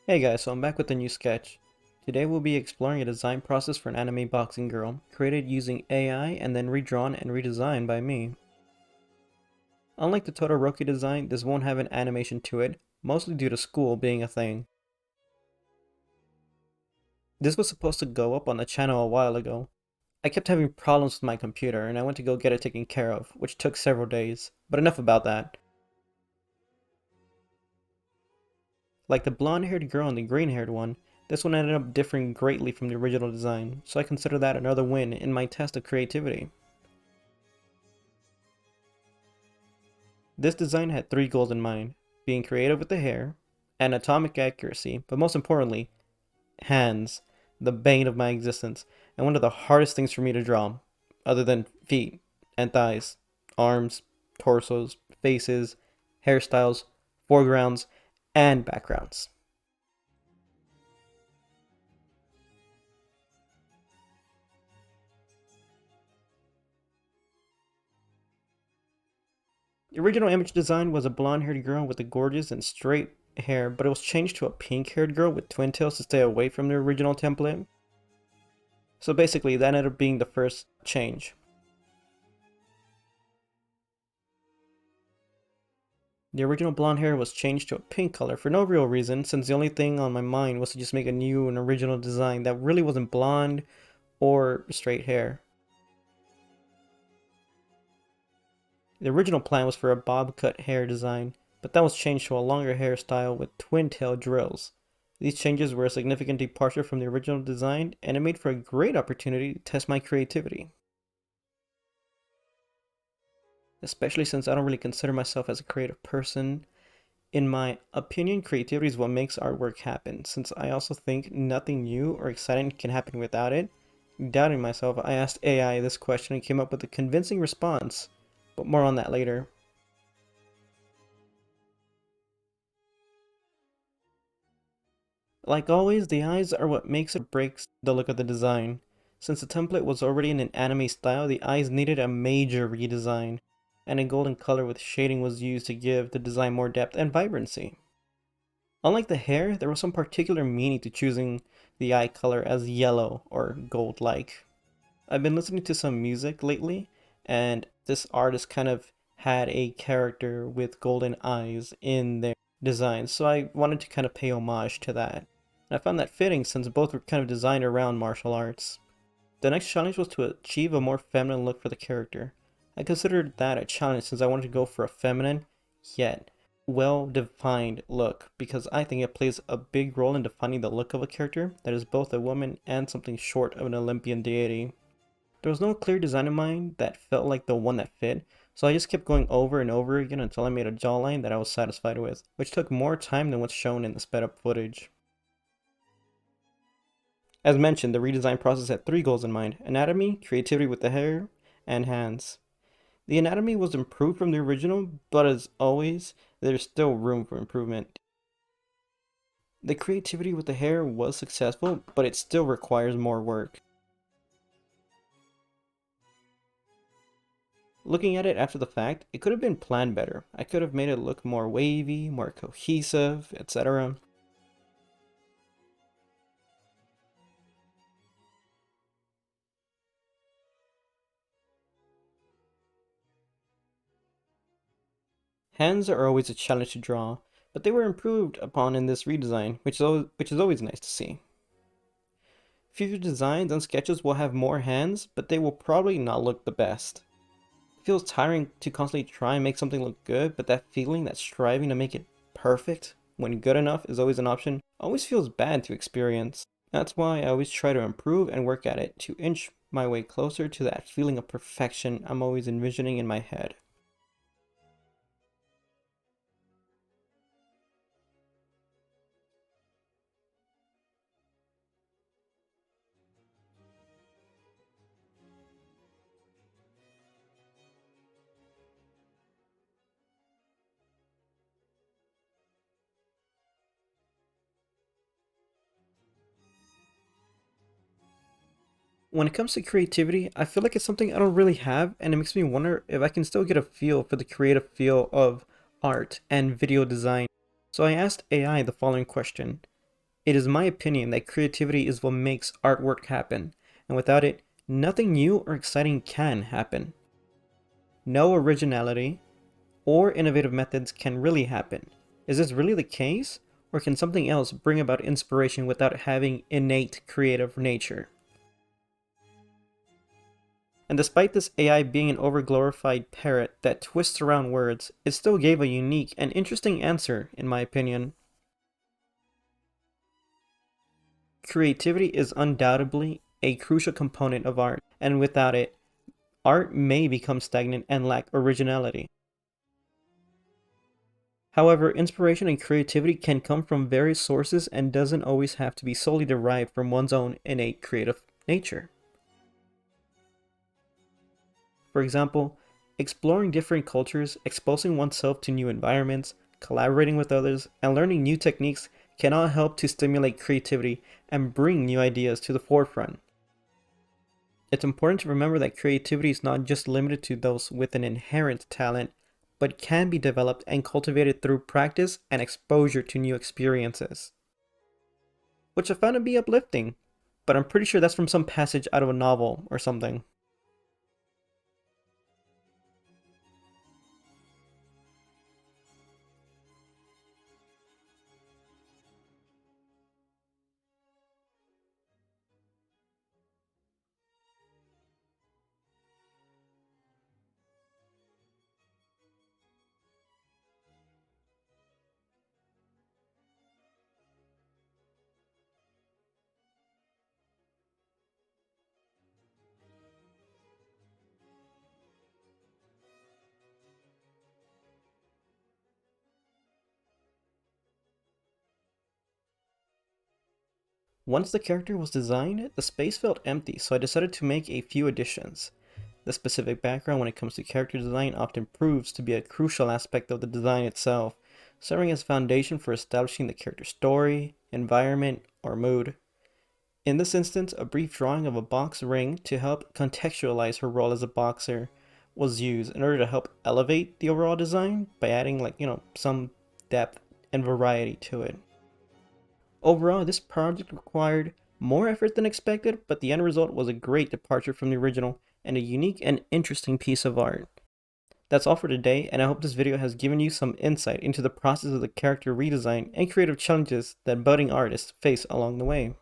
Hey guys, so I'm back with a new sketch. Today we'll be exploring a design process for an anime boxing girl, created using AI and then redrawn and redesigned by me. Unlike the Todoroki design, this won't have an animation to it, mostly due to school being a thing. This was supposed to go up on the channel a while ago. I kept having problems with my computer and I went to go get it taken care of, which took several days, but enough about that. Like the blonde-haired girl and the green-haired one, this one ended up differing greatly from the original design, so I consider that another win in my test of creativity. This design had three goals in mind: being creative with the hair, anatomic accuracy, but most importantly, hands, the bane of my existence, and one of the hardest things for me to draw, other than feet and thighs, arms, torsos, faces, hairstyles, foregrounds, and backgrounds. The original image design was a blonde-haired girl with a gorgeous and straight hair, but it was changed to a pink-haired girl with twin tails to stay away from the original template. So basically, that ended up being the first change. The original blonde hair was changed to a pink color for no real reason, since the only thing on my mind was to just make a new and original design that really wasn't blonde or straight hair. The original plan was for a bob cut hair design, but that was changed to a longer hairstyle with twin tail drills. These changes were a significant departure from the original design, and it made for a great opportunity to test my creativity. Especially since I don't really consider myself as a creative person. In my opinion, creativity is what makes artwork happen, since I also think nothing new or exciting can happen without it. Doubting myself, I asked AI this question and came up with a convincing response, but more on that later. Like always, the eyes are what makes or breaks the look of the design. Since the template was already in an anime style, the eyes needed a major redesign, and a golden color with shading was used to give the design more depth and vibrancy. Unlike the hair, there was some particular meaning to choosing the eye color as yellow or gold-like. I've been listening to some music lately, and this artist kind of had a character with golden eyes in their design, so I wanted to kind of pay homage to that. And I found that fitting since both were kind of designed around martial arts. The next challenge was to achieve a more feminine look for the character. I considered that a challenge since I wanted to go for a feminine, yet well-defined look, because I think it plays a big role in defining the look of a character that is both a woman and something short of an Olympian deity. There was no clear design in mind that felt like the one that fit, so I just kept going over and over again until I made a jawline that I was satisfied with, which took more time than what's shown in the sped up footage. As mentioned, the redesign process had three goals in mind: anatomy, creativity with the hair, and hands. The anatomy was improved from the original, but as always, there's still room for improvement. The creativity with the hair was successful, but it still requires more work. Looking at it after the fact, it could have been planned better. I could have made it look more wavy, more cohesive, etc. Hands are always a challenge to draw, but they were improved upon in this redesign, which is always nice to see. Future designs and sketches will have more hands, but they will probably not look the best. It feels tiring to constantly try and make something look good, but that feeling, that striving to make it perfect, when good enough is always an option, always feels bad to experience. That's why I always try to improve and work at it to inch my way closer to that feeling of perfection I'm always envisioning in my head. When it comes to creativity, I feel like it's something I don't really have, and it makes me wonder if I can still get a feel for the creative feel of art and video design. So I asked AI the following question: It is my opinion that creativity is what makes artwork happen, and without it, nothing new or exciting can happen. No originality or innovative methods can really happen. Is this really the case? Or can something else bring about inspiration without having innate creative nature? And despite this AI being an overglorified parrot that twists around words, it still gave a unique and interesting answer, in my opinion. Creativity is undoubtedly a crucial component of art, and without it, art may become stagnant and lack originality. However, inspiration and creativity can come from various sources and doesn't always have to be solely derived from one's own innate creative nature. For example, exploring different cultures, exposing oneself to new environments, collaborating with others, and learning new techniques can all help to stimulate creativity and bring new ideas to the forefront. It's important to remember that creativity is not just limited to those with an inherent talent, but can be developed and cultivated through practice and exposure to new experiences. Which I found to be uplifting, but I'm pretty sure that's from some passage out of a novel or something. Once the character was designed, the space felt empty, so I decided to make a few additions. The specific background when it comes to character design often proves to be a crucial aspect of the design itself, serving as foundation for establishing the character's story, environment, or mood. In this instance, a brief drawing of a box ring to help contextualize her role as a boxer was used in order to help elevate the overall design by adding some depth and variety to it. Overall, this project required more effort than expected, but the end result was a great departure from the original and a unique and interesting piece of art. That's all for today, and I hope this video has given you some insight into the process of the character redesign and creative challenges that budding artists face along the way.